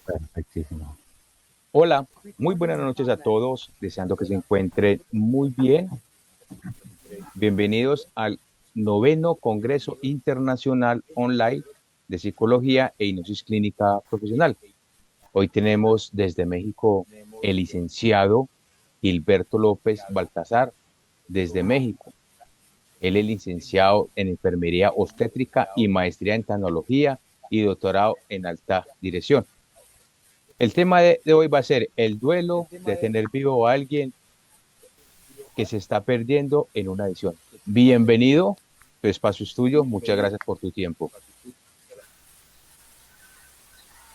Perfectísimo. Hola, muy buenas noches a todos, deseando que se encuentren muy bien. Bienvenidos al noveno Congreso Internacional Online de Psicología e Hipnosis Clínica Profesional. Hoy tenemos desde México el licenciado Gilberto López Baltazar, desde México. Él es licenciado en Enfermería Obstétrica y maestría en Tecnología y doctorado en Alta Dirección. El tema de hoy va a ser el duelo de tener vivo a alguien que se está perdiendo en una adicción. Bienvenido, tu espacio es tuyo, muchas gracias por tu tiempo.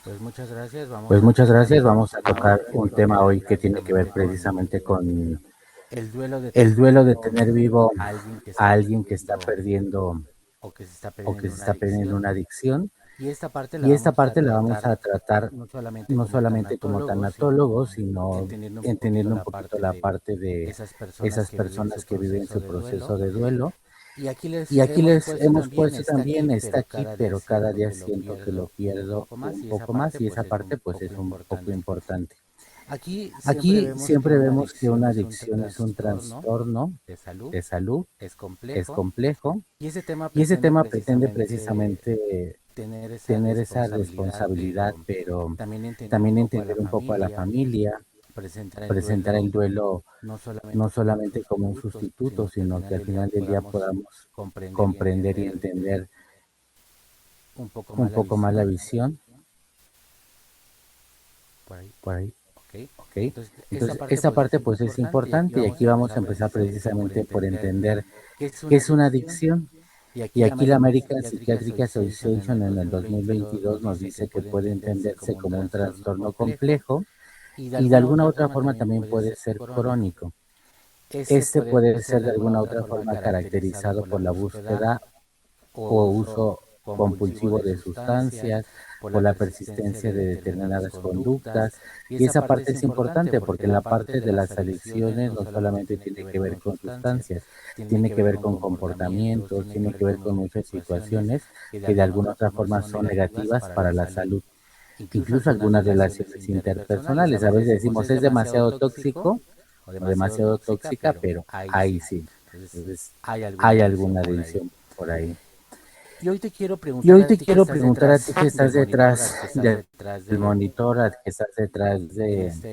Pues muchas gracias. Pues Vamos a muchas tocar gracias. un Vamos a tema hoy tocar que un tiene que tema ver hoy que tiene que ver precisamente precisamente con el duelo de el tener duelo de vivo tener vivo a alguien que a está alguien que está perdiendo perdiendo o que se está o que perdiendo se una está perdiendo adicción. una adicción. Y esta parte la Y esta vamos a parte la vamos tratar a tratar no solamente no como solamente como tanatólogos, sino tanatólogos, sino entendiendo un poquito entendiendo un la poquito parte la de parte de esas personas esas que viven su personas que viven proceso su de duelo. proceso de duelo. Y aquí Y les aquí hemos les puesto hemos también, puesto está también, aquí, está pero aquí, cada día pero cada siento día que lo siento que lo pierdo un pierdo poco más un y esa poco más parte y pues esa es parte un pues poco es un poco importante. importante. Aquí siempre Aquí vemos que siempre una vemos que adicción una es un adicción es un trastorno trastorno de salud, de salud, es es complejo complejo y ese tema y ese pretende tema pretende precisamente precisamente tener esa tener esa responsabilidad, responsabilidad, pero pero también entender un también poco a la entender un poco a la familia, familia, presentar el presentar el duelo duelo no no solamente como un solamente como un sustituto, sustituto, sino que al sino que final al del día final del día podamos podamos comprender y comprender y entender entender un poco un más la poco más la visión visión por ahí. por ahí. Ok, ¿Ok? entonces esta Entonces, parte esa pues es parte pues es importante y aquí importante y vamos aquí a vamos a empezar empezar precisamente por precisamente por entender entender qué es qué una es una adicción. adicción. Y Y aquí la aquí la American American Psychiatric Psychiatric Association en el Association en el 2022 nos 2022 nos dice que dice que puede puede entenderse entenderse como un como un trastorno trastorno complejo complejo y de y de alguna alguna otra otra forma forma también también puede puede ser ser crónico. crónico. Este Este puede puede ser ser de de alguna alguna otra otra forma forma caracterizado caracterizado por la por la búsqueda búsqueda o o uso uso compulsivo compulsivo de de sustancias, sustancias, por la por la persistencia persistencia de de determinadas determinadas conductas. conductas. Y Y esa esa parte parte es es importante importante porque porque la la parte parte de de las las adicciones adicciones no no solamente solamente tiene tiene que que ver ver con con sustancias, sustancias, tiene tiene que que ver ver con con comportamientos, comportamientos, tiene que tiene ver que ver con con muchas muchas situaciones situaciones que de que de alguna alguna otra otra forma forma son son negativas negativas para para la la salud. salud. Incluso Incluso algunas algunas relaciones relaciones interpersonales. A interpersonales, a veces veces decimos decimos es es demasiado demasiado tóxico tóxico o o demasiado demasiado tóxica, tóxica, pero pero ahí ahí sí. sí. Entonces Entonces, hay alguna hay adicción alguna por ahí. adicción por ahí. Y hoy te quiero Y preguntar hoy a te ti que quiero estás preguntar a detrás ti que del estás monitor, detrás a ti que estás del detrás monitor, a ti que estás detrás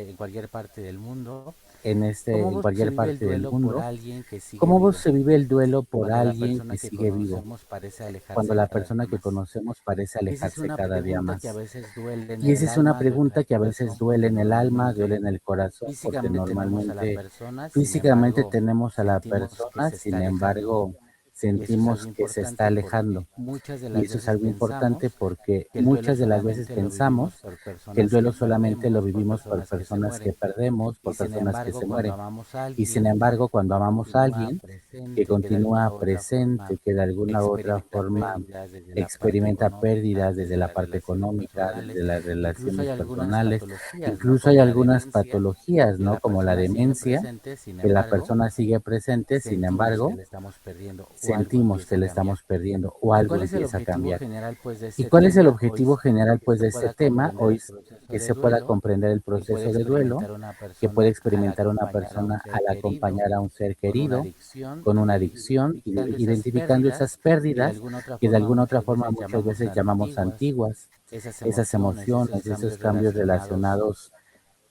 en cualquier parte del mundo, en ¿cómo se cualquier vive el parte del duelo por mundo, alguien que sigue cómo vivo? se vive el duelo por Cuando la alguien persona que que sigue vivo, conocemos parece cuando alejarse la cada persona día que más. conocemos parece Y esa es alejarse una cada día pregunta que a más. veces duele en Y esa el es una alma, duele en pregunta el que a veces corazón, duele porque en el alma, duele normalmente en el corazón, porque físicamente tenemos a la normalmente persona, sin físicamente embargo, tenemos a la sentimos que persona, se está sin alejando. embargo, Y eso es algo sentimos que se está importante alejando. porque muchas de Y las eso es veces algo importante pensamos porque que el duelo muchas de las veces solamente lo vivimos pensamos por que el personas que duelo solamente lo perdemos, por vivimos por personas que se personas que mueren. perdemos, Y por sin personas que embargo, se cuando mueren. amamos a Y sin alguien embargo, cuando que amamos a continúa alguien que presente, que de alguna continúa u otra presente, forma que de alguna u otra experimenta forma pérdidas desde la parte experimenta económica, pérdidas desde desde la las parte relaciones económica, personales, desde las incluso hay relaciones algunas personales. patologías, ¿no? Incluso hay Como la algunas demencia, patologías, que ¿no? la Como la persona sigue demencia, presente, sin que la embargo, persona sigue presente, sin sentimos que embargo, le estamos perdiendo o algo sentimos empieza que a le cambiar. estamos perdiendo o ¿Y algo cuál es el empieza a objetivo cambiar. general pues de ¿Y este cuál es el tema? Hoy objetivo general que pues se de este pueda tema? comprender Hoy el proceso que de se pueda duelo comprender el que puede proceso de duelo experimentar una que puede persona al experimentar una acompañar a un persona ser al querido acompañar a un ser con una querido adicción, con una adicción, identificando esas identificando esas pérdidas que de pérdidas alguna otra que de forma alguna otra muchas forma veces muchas llamamos veces llamamos antiguas, antiguas, esas esas emociones, esos emociones, esos cambios cambios relacionados relacionados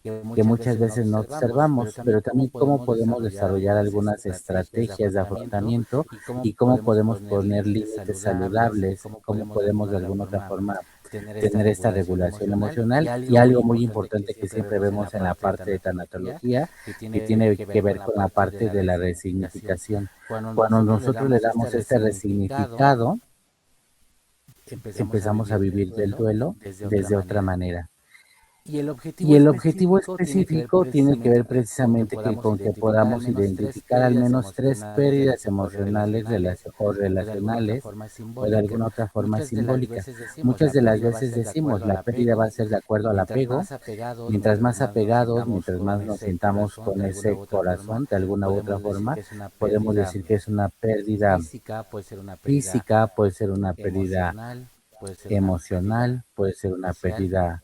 que que muchas muchas veces no veces no observamos, pero observamos, también pero cómo también cómo podemos podemos desarrollar desarrollar algunas algunas estrategias de estrategias de afrontamiento afrontamiento y cómo y cómo podemos podemos poner poner límites límites saludables y saludables, cómo cómo podemos de podemos alguna de otra alguna otra forma forma tener esta tener esta regulación regulación emocional y emocional. Y algo muy algo muy importante que importante que siempre siempre vemos en la vemos en la parte de parte de tanatología tanatología, que que tiene tiene que que ver con ver la con la parte de parte la de la resignificación. resignificación. Cuando Cuando nosotros le nosotros le damos este damos este resignificado, resignificado, empezamos a empezamos a vivir del vivir del duelo duelo desde otra desde otra manera. manera. Y el Y objetivo el objetivo específico específico tiene que ver con que precisamente podamos con que identificar al podamos menos tres identificar al pérdidas menos tres emocionales pérdidas emocionales o de alguna otra relacionales forma o de simbólica. alguna otra forma Muchas de las simbólica. veces decimos Muchas la de las pérdida va a veces ser de decimos acuerdo al la pérdida va apego a ser de acuerdo y al apego. Mientras más apegados, sintamos mientras con más nos ese sintamos corazón con de alguna ese u otra forma, corazón, de alguna u otra podemos decir forma, que es una podemos pérdida decir que es una pérdida física, puede ser una pérdida física, puede ser una pérdida emocional, puede ser una pérdida emocional, puede ser una social pérdida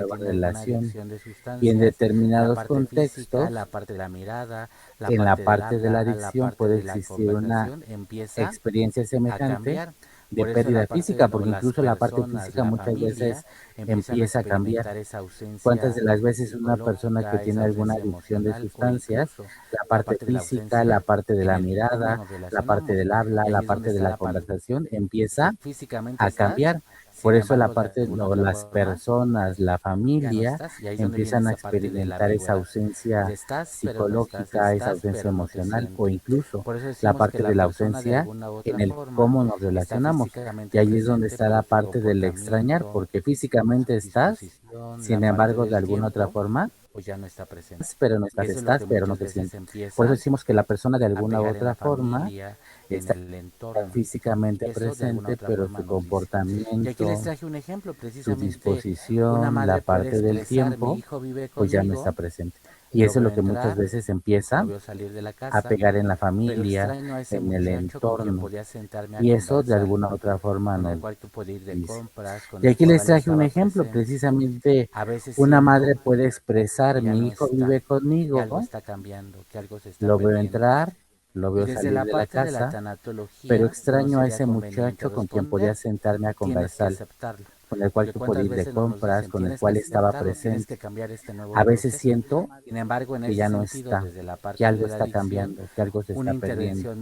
nueva relación. adicción de Y en sustancias, la determinados parte física, contextos, la parte de la mirada, la en la parte del parte de la habla, la adicción parte puede de la existir una conversación empieza experiencia a semejante cambiar. de pérdida física, porque incluso la parte física muchas veces empieza a cambiar. ¿Cuántas de las veces una persona que tiene alguna adicción de sustancias, la parte física, la parte de la mirada, la parte del habla, la parte de la conversación empieza a cambiar? Por eso la parte, no, las personas, la familia, empiezan a experimentar esa ausencia psicológica, esa ausencia emocional o incluso la parte de la ausencia en el cómo nos relacionamos. Y ahí es donde está la parte del extrañar, porque físicamente estás, sin embargo, de alguna otra forma, pero no estás, pero no te sientes. Por eso decimos que la persona de alguna u otra forma está físicamente presente, pero su comportamiento, su disposición, la parte del tiempo, pues ya no está presente. Y eso es lo que muchas veces empieza a pegar en la familia, en el entorno. Y eso de alguna u otra forma nos dice. Y aquí les traje un ejemplo, precisamente una madre puede expresar, mi hijo vive conmigo, lo veo entrar, lo veo salir de la casa, pero extraño a ese muchacho con quien podía sentarme a conversar, con el cual podía ir de compras, con el cual estaba presente. A veces siento que ya no está, que algo está cambiando, que algo se está perdiendo.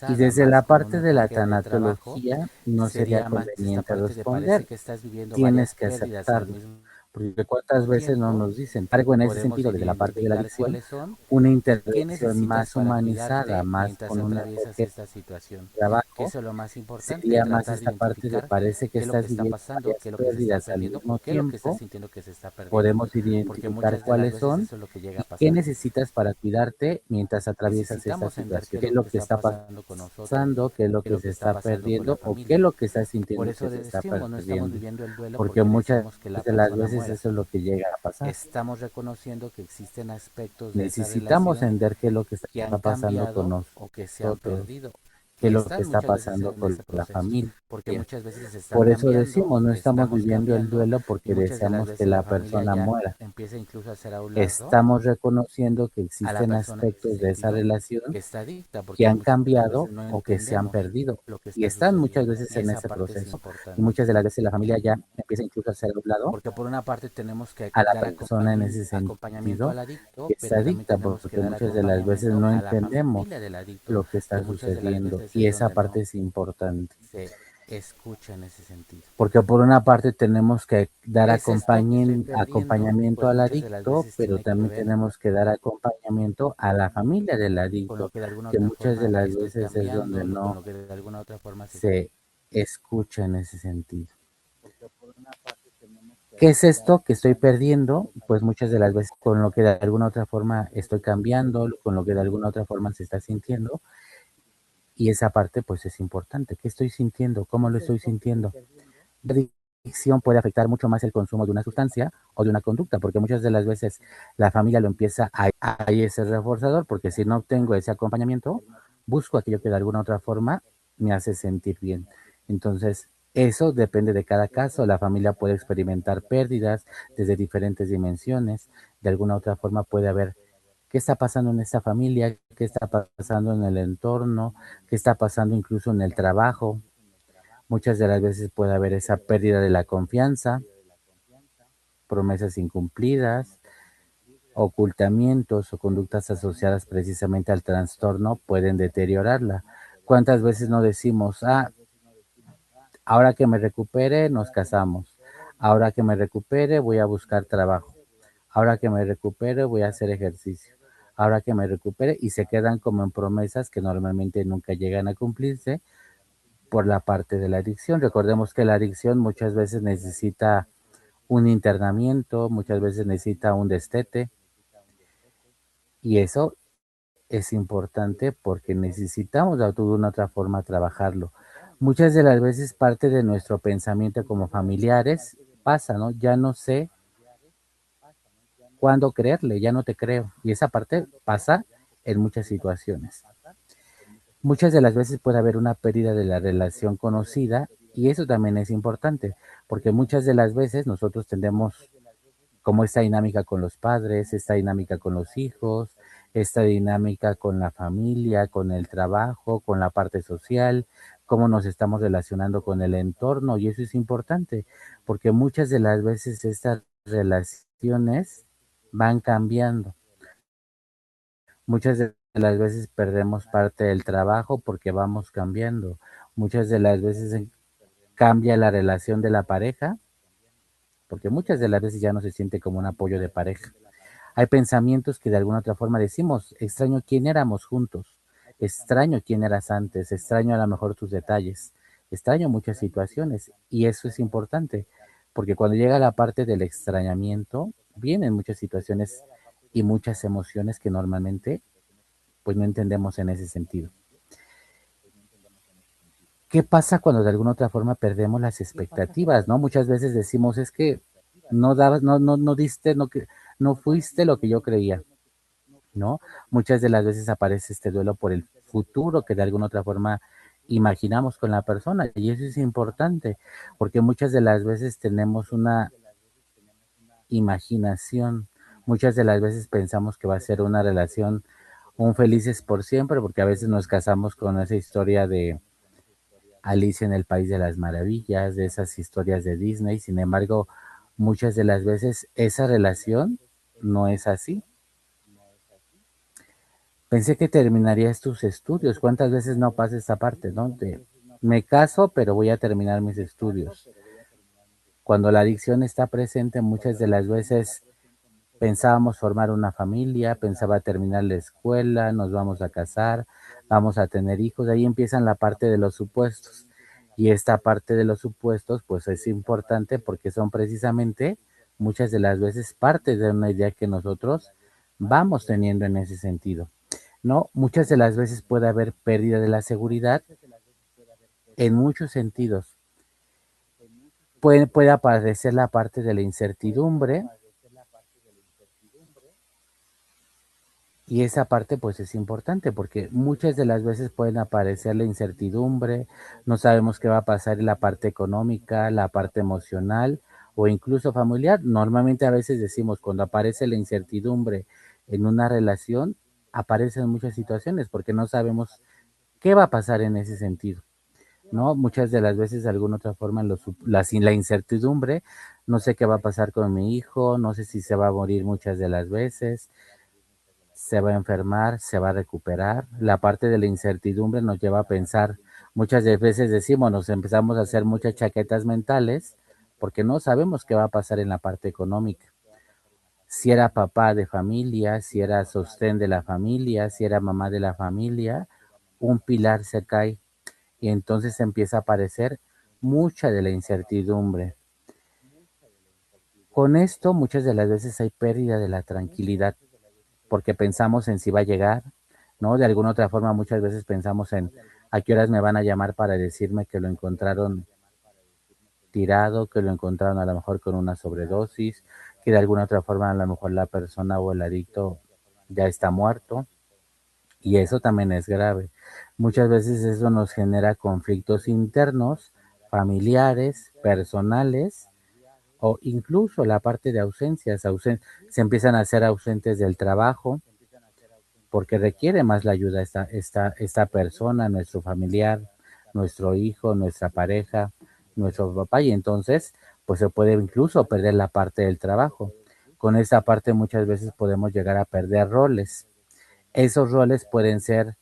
Y desde la parte de la tanatología no sería conveniente responder, tienes que aceptarlo. Porque cuántas veces no nos dicen algo en ese sentido desde la parte de la adicción, una intervención más humanizada, más con un enfoque de trabajo, sería más esta parte de parece que estás viviendo varias pérdidas al mismo tiempo, podemos identificar cuáles son y qué necesitas para cuidarte mientras atraviesas esta situación, qué es lo que está pasando, qué es lo que se está perdiendo o qué es lo que estás sintiendo que se está perdiendo, porque muchas de las veces eso es lo que llega a pasar. Necesitamos entender qué es lo que está pasando con nosotros, qué es lo que está pasando con la familia. Por eso decimos, no estamos viviendo el duelo porque deseamos que la persona muera. Estamos reconociendo que existen aspectos de esa relación que han cambiado o que se han perdido y están muchas veces en ese proceso. Y muchas de las veces la familia ya empieza incluso a hacer a un lado a la persona en ese sentido que está adicta, porque muchas de las veces no entendemos lo que está sucediendo y esa parte es importante. Porque por una parte tenemos que dar acompañamiento al adicto, pero también tenemos que dar acompañamiento a la familia del adicto, que muchas de las veces es donde no se escucha en ese sentido. ¿Qué es esto que estoy perdiendo? Pues muchas de las veces con lo que de alguna otra forma estoy cambiando, con lo que de alguna otra forma se está sintiendo, y esa parte pues es importante. ¿Qué estoy sintiendo? ¿Cómo lo estoy sintiendo? La adicción puede afectar mucho más el consumo de una sustancia o de una conducta, porque muchas de las veces la familia lo empieza a ese reforzador, porque si no obtengo ese acompañamiento, busco aquello que de alguna otra forma me hace sentir bien. Entonces, eso depende de cada caso. La familia puede experimentar pérdidas desde diferentes dimensiones. De alguna otra forma puede haber qué está pasando en esta familia, qué está pasando en el entorno, qué está pasando incluso en el trabajo. Muchas de las veces puede haber esa pérdida de la confianza, promesas incumplidas, ocultamientos o conductas asociadas precisamente al trastorno pueden deteriorarla. ¿Cuántas veces no decimos, ahora que me recupere nos casamos, ahora que me recupere voy a buscar trabajo, ahora que me recupere voy a hacer ejercicio, ahora que me recupere, y se quedan como en promesas que normalmente nunca llegan a cumplirse por la parte de la adicción? Recordemos que la adicción muchas veces necesita un internamiento, muchas veces necesita un destete, y eso es importante porque necesitamos de alguna otra forma trabajarlo. Muchas de las veces parte de nuestro pensamiento como familiares pasa, ¿no? Ya no sé cuándo creerle, ya no te creo. Y esa parte pasa en muchas situaciones. Muchas de las veces puede haber una pérdida de la relación conocida y eso también es importante, porque muchas de las veces nosotros tendemos como esta dinámica con los padres, esta dinámica con los hijos, esta dinámica con la familia, con el trabajo, con la parte social, cómo nos estamos relacionando con el entorno, y eso es importante, porque muchas de las veces estas relaciones van cambiando. Muchas de las veces perdemos parte del trabajo porque vamos cambiando. Muchas de las veces cambia la relación de la pareja, porque muchas de las veces ya no se siente como un apoyo de pareja. Hay pensamientos que de alguna otra forma decimos, extraño quién éramos juntos, extraño quién eras antes, extraño a lo mejor tus detalles, extraño muchas situaciones, y eso es importante, porque cuando llega la parte del extrañamiento, vienen muchas situaciones y muchas emociones que normalmente pues no entendemos en ese sentido. ¿Qué pasa cuando de alguna otra forma perdemos las expectativas, no? Muchas veces decimos, es que no dabas, no diste, no fuiste lo que yo creía, ¿no? Muchas de las veces aparece este duelo por el futuro que de alguna otra forma imaginamos con la persona, y eso es importante, porque muchas de las veces tenemos una imaginación, muchas de las veces pensamos que va a ser una relación, un felices por siempre, porque a veces nos casamos con esa historia de Alicia en el País de las Maravillas, de esas historias de Disney. Sin embargo, muchas de las veces esa relación no es así. Pensé que terminarías tus estudios. ¿Cuántas veces no pasa esta parte, no? Me caso, pero voy a terminar mis estudios. Cuando la adicción está presente, muchas de las veces pensábamos formar una familia, pensaba terminar la escuela, nos vamos a casar, vamos a tener hijos. Ahí empiezan la parte de los supuestos. Y esta parte de los supuestos, pues es importante porque son precisamente muchas de las veces parte de una idea que nosotros vamos teniendo en ese sentido. ¿No? Muchas de las veces puede haber pérdida de la seguridad en muchos sentidos. Puede aparecer la parte de la incertidumbre, y esa parte pues es importante porque muchas de las veces pueden aparecer la incertidumbre, no sabemos qué va a pasar en la parte económica, la parte emocional o incluso familiar. Normalmente a veces decimos cuando aparece la incertidumbre en una relación, aparecen muchas situaciones porque no sabemos qué va a pasar en ese sentido, ¿no? Muchas de las veces de alguna otra forma la incertidumbre, no sé qué va a pasar con mi hijo, no sé si se va a morir muchas de las veces, se va a enfermar, se va a recuperar. La parte de la incertidumbre nos lleva a pensar, muchas de veces decimos, nos empezamos a hacer muchas chaquetas mentales porque no sabemos qué va a pasar en la parte económica. Si era papá de familia, si era sostén de la familia, si era mamá de la familia, un pilar se cae y entonces empieza a aparecer mucha de la incertidumbre. Con esto muchas de las veces hay pérdida de la tranquilidad porque pensamos en si va a llegar, ¿no? De alguna otra forma muchas veces pensamos en a qué horas me van a llamar para decirme que lo encontraron tirado, que lo encontraron a lo mejor con una sobredosis, que de alguna otra forma a lo mejor la persona o el adicto ya está muerto, y eso también es grave. Muchas veces eso nos genera conflictos internos, familiares, personales, o incluso la parte de ausencias, se empiezan a ser ausentes del trabajo, porque requiere más la ayuda esta persona, nuestro familiar, nuestro hijo, nuestra pareja, nuestro papá, y entonces pues se puede incluso perder la parte del trabajo. Con esta parte muchas veces podemos llegar a perder roles. Esos roles pueden ser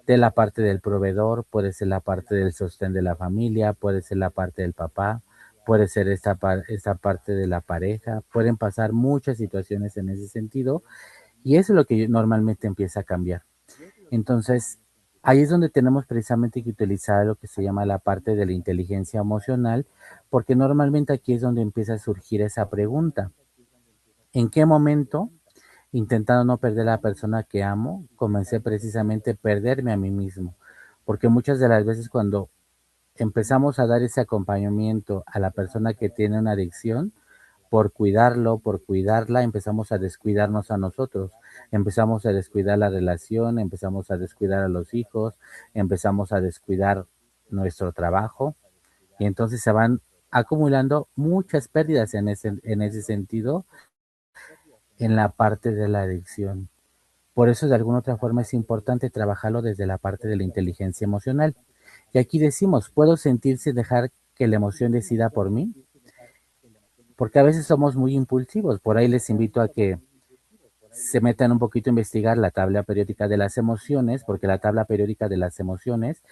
de la parte del proveedor, puede ser la parte del sostén de la familia, puede ser la parte del papá, puede ser esta parte de la pareja, pueden pasar muchas situaciones en ese sentido, y eso es lo que normalmente empieza a cambiar. Entonces, ahí es donde tenemos precisamente que utilizar lo que se llama la parte de la inteligencia emocional, porque normalmente aquí es donde empieza a surgir esa pregunta. ¿En qué momento, intentando no perder a la persona que amo, comencé precisamente a perderme a mí mismo? Porque muchas de las veces cuando empezamos a dar ese acompañamiento a la persona que tiene una adicción, por cuidarlo, por cuidarla, empezamos a descuidarnos a nosotros, empezamos a descuidar la relación, empezamos a descuidar a los hijos, empezamos a descuidar nuestro trabajo, y entonces se van acumulando muchas pérdidas en ese sentido, en la parte de la adicción. Por eso, de alguna otra forma, es importante trabajarlo desde la parte de la inteligencia emocional. Y aquí decimos, ¿puedo sentir sin dejar que la emoción decida por mí? Porque a veces somos muy impulsivos. Por ahí les invito a que se metan un poquito a investigar la tabla periódica de las emociones, porque la tabla periódica de las emociones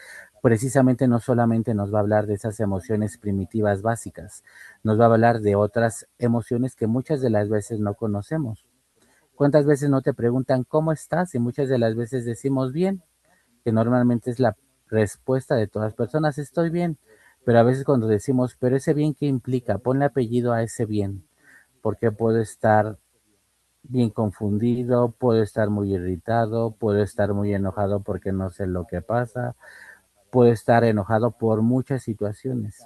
precisamente no solamente nos va a hablar de esas emociones primitivas básicas, nos va a hablar de otras emociones que muchas de las veces no conocemos. ¿Cuántas veces no te preguntan cómo estás? Y muchas de las veces decimos bien, que normalmente es la respuesta de todas las personas, estoy bien. Pero a veces cuando decimos, pero ese bien, ¿qué implica? Ponle apellido a ese bien, porque puedo estar bien confundido, puedo estar muy irritado, puedo estar muy enojado porque no sé lo que pasa, puedo estar enojado por muchas situaciones.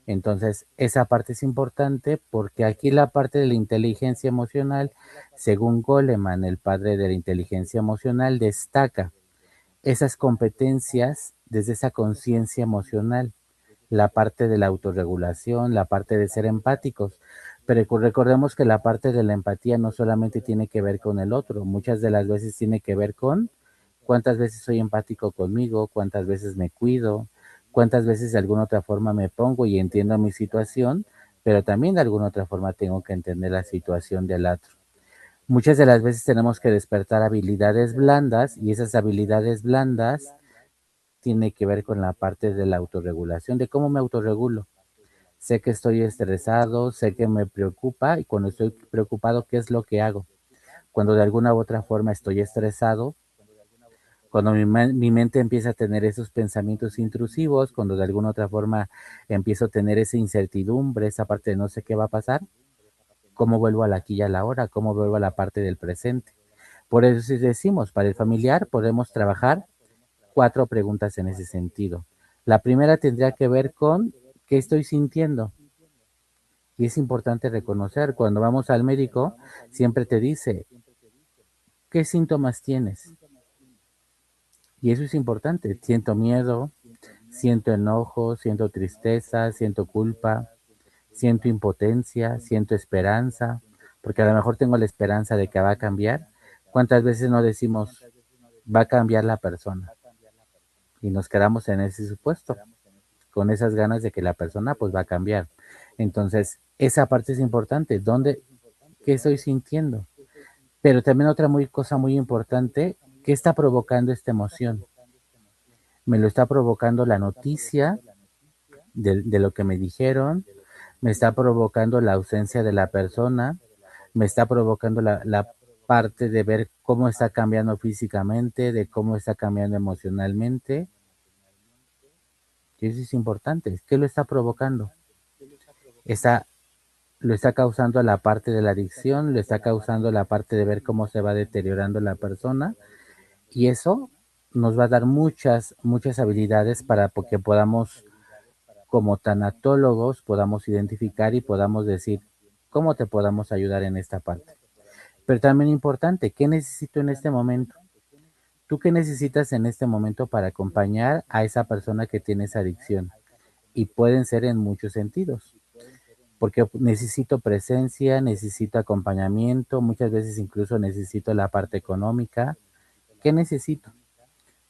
Entonces, esa parte es importante porque aquí la parte de la inteligencia emocional, según Goleman, el padre de la inteligencia emocional, destaca esas competencias desde esa conciencia emocional, la parte de la autorregulación, la parte de ser empáticos. Pero recordemos que la parte de la empatía no solamente tiene que ver con el otro, muchas de las veces tiene que ver con cuántas veces soy empático conmigo, cuántas veces me cuido, cuántas veces de alguna otra forma me pongo y entiendo mi situación, pero también de alguna otra forma tengo que entender la situación del otro. Muchas de las veces tenemos que despertar habilidades blandas y esas habilidades blandas tiene que ver con la parte de la autorregulación, de cómo me autorregulo. Sé que estoy estresado, sé que me preocupa y cuando estoy preocupado, ¿qué es lo que hago? Cuando de alguna u otra forma estoy estresado, cuando mi mente empieza a tener esos pensamientos intrusivos, cuando de alguna otra forma empiezo a tener esa incertidumbre, esa parte de no sé qué va a pasar, ¿cómo vuelvo a la aquí y a la hora? ¿Cómo vuelvo a la parte del presente? Por eso si decimos, para el familiar podemos trabajar 4 preguntas en ese sentido. La primera tendría que ver con qué estoy sintiendo. Y es importante reconocer, cuando vamos al médico, siempre te dice, ¿qué síntomas tienes? Y eso es importante. Siento miedo, siento enojo, siento tristeza, siento culpa, siento impotencia, siento esperanza, porque a lo mejor tengo la esperanza de que va a cambiar. ¿Cuántas veces no decimos, va a cambiar la persona? Y nos quedamos en ese supuesto, con esas ganas de que la persona pues va a cambiar. Entonces, esa parte es importante. ¿Dónde, qué estoy sintiendo? Pero también otra cosa muy importante, ¿qué está provocando esta emoción? Me lo está provocando la noticia de lo que me dijeron, me está provocando la ausencia de la persona, me está provocando la parte de ver cómo está cambiando físicamente, de cómo está cambiando emocionalmente. Y eso es importante. ¿Qué lo está provocando? Está, lo está causando la parte de la adicción, lo está causando la parte de ver cómo se va deteriorando la persona. Y eso nos va a dar muchas habilidades para que podamos, como tanatólogos, podamos identificar y podamos decir cómo te podamos ayudar en esta parte. Pero también importante, ¿qué necesito en este momento? ¿Tú qué necesitas en este momento para acompañar a esa persona que tiene esa adicción? Y pueden ser en muchos sentidos, porque necesito presencia, necesito acompañamiento, muchas veces incluso necesito la parte económica. ¿Qué necesito?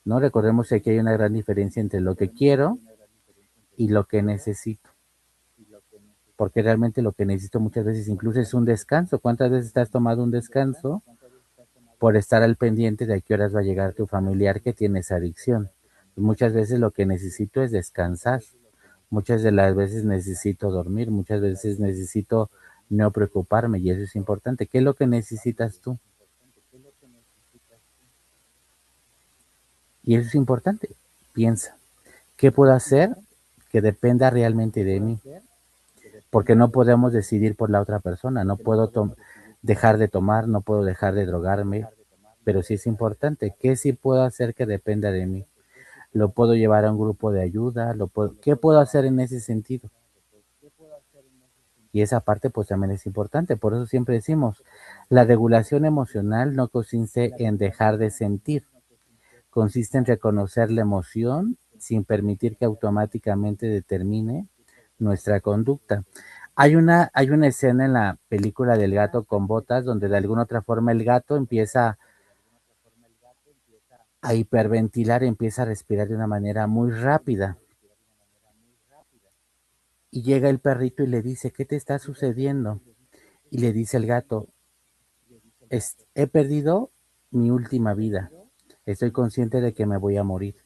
¿No? Recordemos que aquí hay una gran diferencia entre lo que quiero y lo que necesito, porque realmente lo que necesito muchas veces incluso es un descanso. ¿Cuántas veces te has tomado un descanso por estar al pendiente de a qué horas va a llegar tu familiar que tiene esa adicción? Y muchas veces lo que necesito es descansar, muchas de las veces necesito dormir, muchas veces necesito no preocuparme y eso es importante. ¿Qué es lo que necesitas tú? Y eso es importante. Piensa, ¿qué puedo hacer que dependa realmente de mí? Porque no podemos decidir por la otra persona, no puedo dejar de tomar, no puedo dejar de drogarme, pero sí es importante, ¿qué sí puedo hacer que dependa de mí? ¿Lo puedo llevar a un grupo de ayuda? ¿Qué puedo hacer en ese sentido? Y esa parte pues también es importante, por eso siempre decimos, la regulación emocional no consiste en dejar de sentir, consiste en reconocer la emoción sin permitir que automáticamente determine nuestra conducta. Hay una escena en la película del gato con botas donde de alguna otra forma el gato empieza a hiperventilar, empieza a respirar de una manera muy rápida. Y llega el perrito y le dice, ¿qué te está sucediendo? Y le dice el gato, he perdido mi última vida. Estoy consciente de que me voy a morir.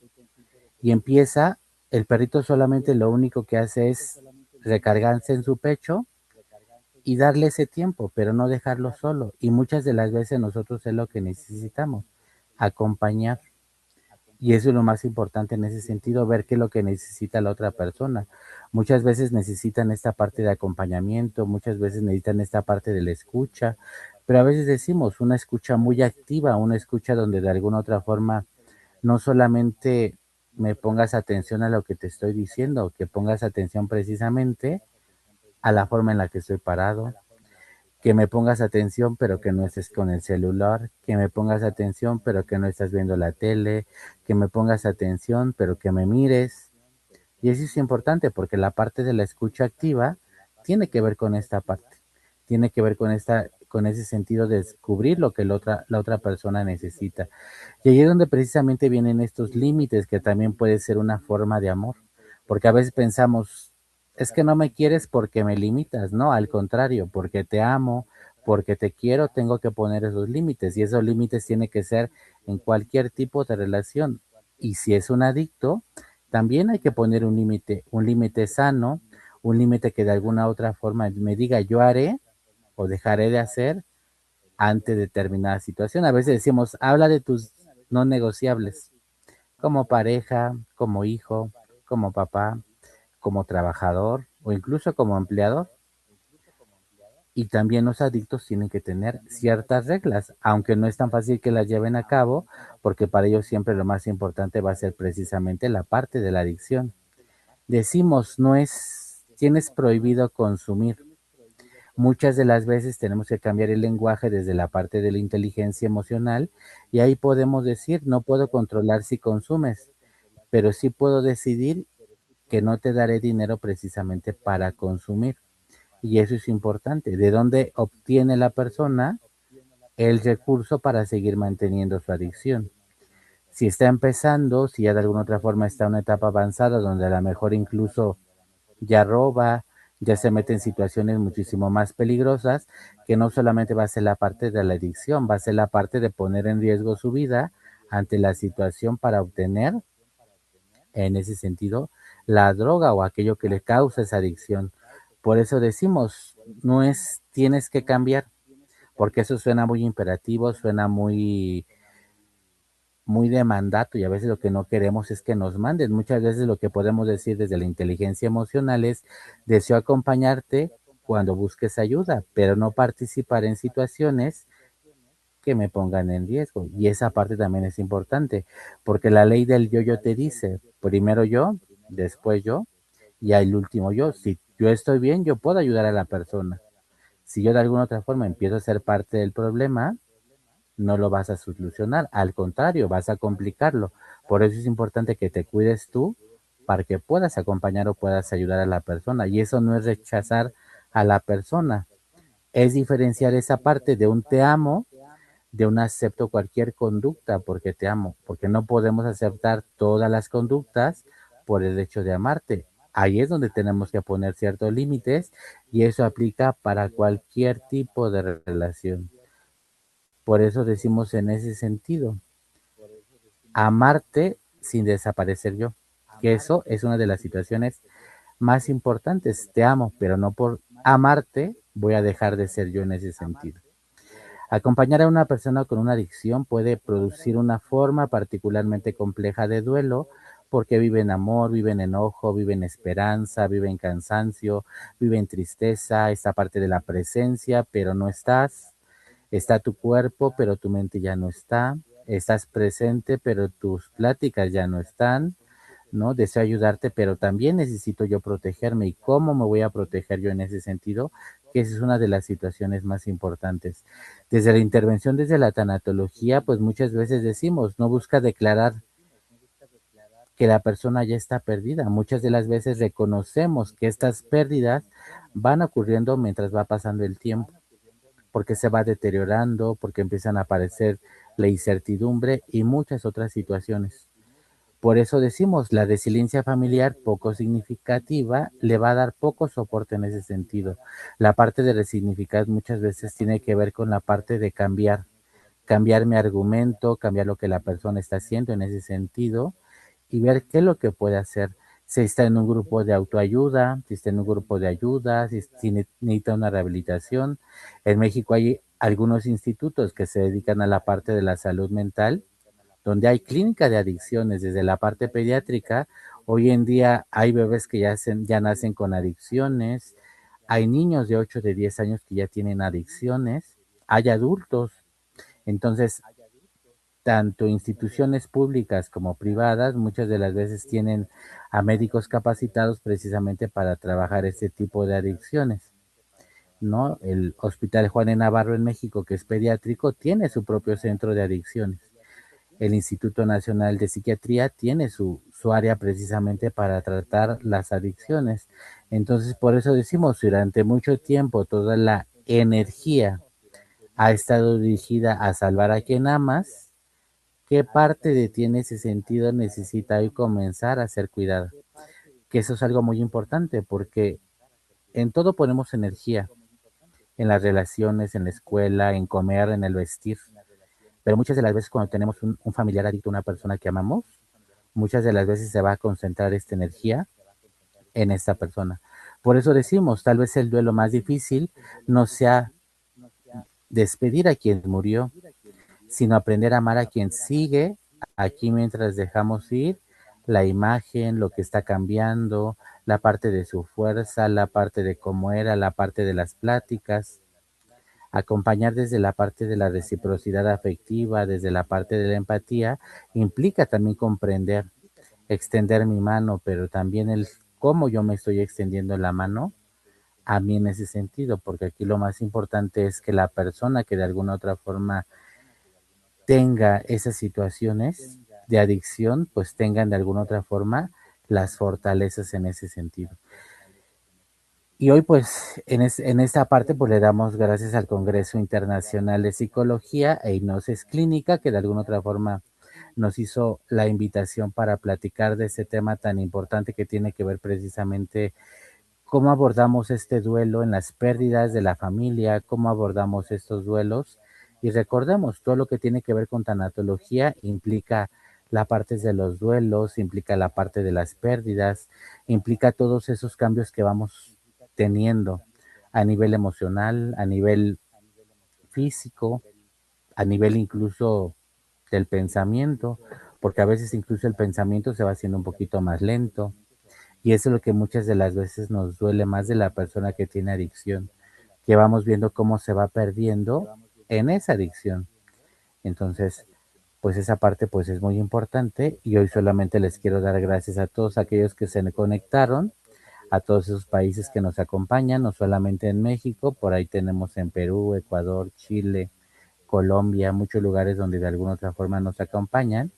Y empieza, el perrito solamente lo único que hace es recargarse en su pecho y darle ese tiempo, pero no dejarlo solo. Y muchas de las veces nosotros es lo que necesitamos, acompañar. Y eso es lo más importante en ese sentido, ver qué es lo que necesita la otra persona. Muchas veces necesitan esta parte de acompañamiento, muchas veces necesitan esta parte de la escucha, pero a veces decimos una escucha muy activa, una escucha donde de alguna otra forma no solamente me pongas atención a lo que te estoy diciendo, que pongas atención precisamente a la forma en la que estoy parado, que me pongas atención pero que no estés con el celular, que me pongas atención pero que no estás viendo la tele, que me pongas atención pero que me mires. Y eso es importante porque la parte de la escucha activa tiene que ver con esta parte, tiene que ver con ese sentido de descubrir lo que la otra persona necesita. Y ahí es donde precisamente vienen estos límites que también puede ser una forma de amor, porque a veces pensamos, es que no me quieres porque me limitas, no, al contrario, porque te amo, porque te quiero, tengo que poner esos límites y esos límites tienen que ser en cualquier tipo de relación. Y si es un adicto, también hay que poner un límite sano, un límite que de alguna otra forma me diga yo haré o dejaré de hacer ante determinada situación. A veces decimos, habla de tus no negociables, como pareja, como hijo, como papá, como trabajador o incluso como empleador. Y también los adictos tienen que tener ciertas reglas, aunque no es tan fácil que las lleven a cabo, porque para ellos siempre lo más importante va a ser precisamente la parte de la adicción. Decimos, no es, tienes prohibido consumir. Muchas de las veces tenemos que cambiar el lenguaje desde la parte de la inteligencia emocional y ahí podemos decir, no puedo controlar si consumes, pero sí puedo decidir que no te daré dinero precisamente para consumir. Y eso es importante. ¿De dónde obtiene la persona el recurso para seguir manteniendo su adicción? Si está empezando, si ya de alguna otra forma está en una etapa avanzada donde a lo mejor incluso ya roba, ya se mete en situaciones muchísimo más peligrosas, que no solamente va a ser la parte de la adicción, va a ser la parte de poner en riesgo su vida ante la situación para obtener, en ese sentido, la droga o aquello que le causa esa adicción. Por eso decimos, no es tienes que cambiar, porque eso suena muy imperativo, suena muy de mandato y a veces lo que no queremos es que nos manden. Muchas veces lo que podemos decir desde la inteligencia emocional es, deseo acompañarte cuando busques ayuda, pero no participar en situaciones que me pongan en riesgo. Y esa parte también es importante, porque la ley del yo te dice, primero yo, después yo, y al último yo. Si yo estoy bien, yo puedo ayudar a la persona. Si yo de alguna otra forma empiezo a ser parte del problema, no lo vas a solucionar, al contrario, vas a complicarlo. Por eso es importante que te cuides tú para que puedas acompañar o puedas ayudar a la persona. Y eso no es rechazar a la persona, es diferenciar esa parte de un te amo de un acepto cualquier conducta porque te amo, porque no podemos aceptar todas las conductas por el hecho de amarte. Ahí es donde tenemos que poner ciertos límites y eso aplica para cualquier tipo de relación. Por eso decimos en ese sentido, amarte sin desaparecer yo, que eso es una de las situaciones más importantes. Te amo, pero no por amarte voy a dejar de ser yo en ese sentido. Acompañar a una persona con una adicción puede producir una forma particularmente compleja de duelo porque vive en amor, vive en enojo, vive en esperanza, vive en cansancio, vive en tristeza, esta parte de la presencia, pero no estás. Está tu cuerpo, pero tu mente ya no está. Estás presente, pero tus pláticas ya no están, ¿no? Deseo ayudarte, pero también necesito yo protegerme. ¿Y cómo me voy a proteger yo en ese sentido? Que esa es una de las situaciones más importantes. Desde la intervención, desde la tanatología, pues muchas veces decimos, no busca declarar que la persona ya está perdida. Muchas de las veces reconocemos que estas pérdidas van ocurriendo mientras va pasando el tiempo porque se va deteriorando, porque empiezan a aparecer la incertidumbre y muchas otras situaciones. Por eso decimos, la resiliencia familiar poco significativa le va a dar poco soporte en ese sentido. La parte de resignificar muchas veces tiene que ver con la parte de cambiar mi argumento, cambiar lo que la persona está haciendo en ese sentido y ver qué es lo que puede hacer. Si está en un grupo de autoayuda, si está en un grupo de ayuda, si necesita una rehabilitación. En México hay algunos institutos que se dedican a la parte de la salud mental, donde hay clínica de adicciones desde la parte pediátrica. Hoy en día hay bebés que ya nacen con adicciones, hay niños de 8 de 10 años que ya tienen adicciones, hay adultos. Entonces, tanto instituciones públicas como privadas muchas de las veces tienen a médicos capacitados precisamente para trabajar este tipo de adicciones, ¿no? El Hospital Juan de Navarro en México, que es pediátrico, tiene su propio centro de adicciones. El Instituto Nacional de Psiquiatría tiene su área precisamente para tratar las adicciones. Entonces, por eso decimos, durante mucho tiempo toda la energía ha estado dirigida a salvar a quien amas. ¿Qué parte de ti en ese sentido necesita hoy comenzar a ser cuidada? Que eso es algo muy importante porque en todo ponemos energía, en las relaciones, en la escuela, en comer, en el vestir. Pero muchas de las veces cuando tenemos un familiar adicto, una persona que amamos, muchas de las veces se va a concentrar esta energía en esta persona. Por eso decimos, tal vez el duelo más difícil no sea despedir a quien murió, sino aprender a amar a quien sigue aquí mientras dejamos ir la imagen, lo que está cambiando, la parte de su fuerza, la parte de cómo era, la parte de las pláticas, acompañar desde la parte de la reciprocidad afectiva, desde la parte de la empatía, implica también comprender, extender mi mano, pero también el cómo yo me estoy extendiendo la mano a mí en ese sentido, porque aquí lo más importante es que la persona que de alguna otra forma tenga esas situaciones de adicción, pues tengan de alguna otra forma las fortalezas en ese sentido. Y hoy pues en esta parte pues le damos gracias al Congreso Internacional de Psicología e Hipnosis Clínica que de alguna otra forma nos hizo la invitación para platicar de este tema tan importante que tiene que ver precisamente cómo abordamos este duelo en las pérdidas de la familia, cómo abordamos estos duelos y recordemos todo lo que tiene que ver con tanatología implica la parte de los duelos, implica la parte de las pérdidas, implica todos esos cambios que vamos teniendo a nivel emocional, a nivel físico, a nivel incluso del pensamiento, porque a veces incluso el pensamiento se va haciendo un poquito más lento, y eso es lo que muchas de las veces nos duele más de la persona que tiene adicción, que vamos viendo cómo se va perdiendo en esa adicción. Entonces, pues esa parte pues es muy importante y hoy solamente les quiero dar gracias a todos aquellos que se conectaron, a todos esos países que nos acompañan, no solamente en México, por ahí tenemos en Perú, Ecuador, Chile, Colombia, muchos lugares donde de alguna otra forma nos acompañan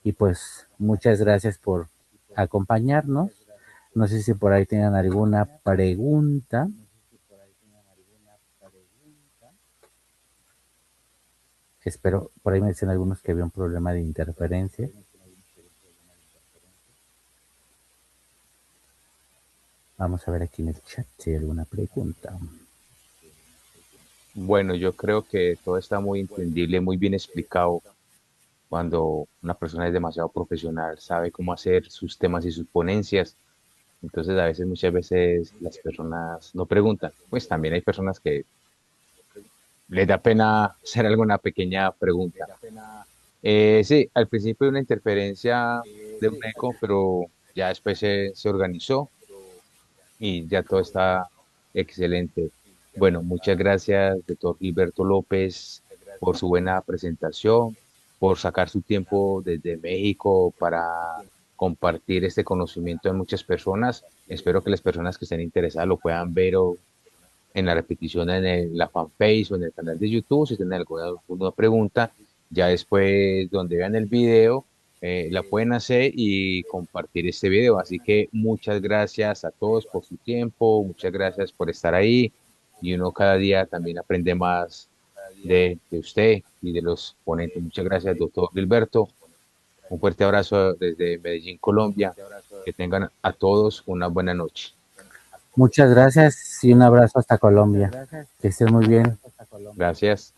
y pues muchas gracias por acompañarnos. No sé si por ahí tienen alguna pregunta. Espero, por ahí me dicen algunos que había un problema de interferencia. Vamos a ver aquí en el chat si hay alguna pregunta. Bueno, yo creo que todo está muy entendible, muy bien explicado. Cuando una persona es demasiado profesional, sabe cómo hacer sus temas y sus ponencias. Entonces, a veces, muchas veces las personas no preguntan. Pues también hay personas que les da pena hacer alguna pequeña pregunta. Sí, al principio hay una interferencia de un eco, pero ya después se organizó y ya todo está excelente. Bueno, muchas gracias, doctor Gilberto López, por su buena presentación, por sacar su tiempo desde México para compartir este conocimiento en muchas personas. Espero que las personas que estén interesadas lo puedan ver o en la repetición la fanpage o en el canal de YouTube. Si tienen alguna pregunta, ya después donde vean el video, la pueden hacer y compartir este video. Así que muchas gracias a todos por su tiempo, muchas gracias por estar ahí y uno cada día también aprende más de usted y de los ponentes. Muchas gracias, doctor Gilberto. Un fuerte abrazo desde Medellín, Colombia. Que tengan a todos una buena noche. Muchas gracias y un abrazo hasta Colombia. Que estén muy bien. Gracias.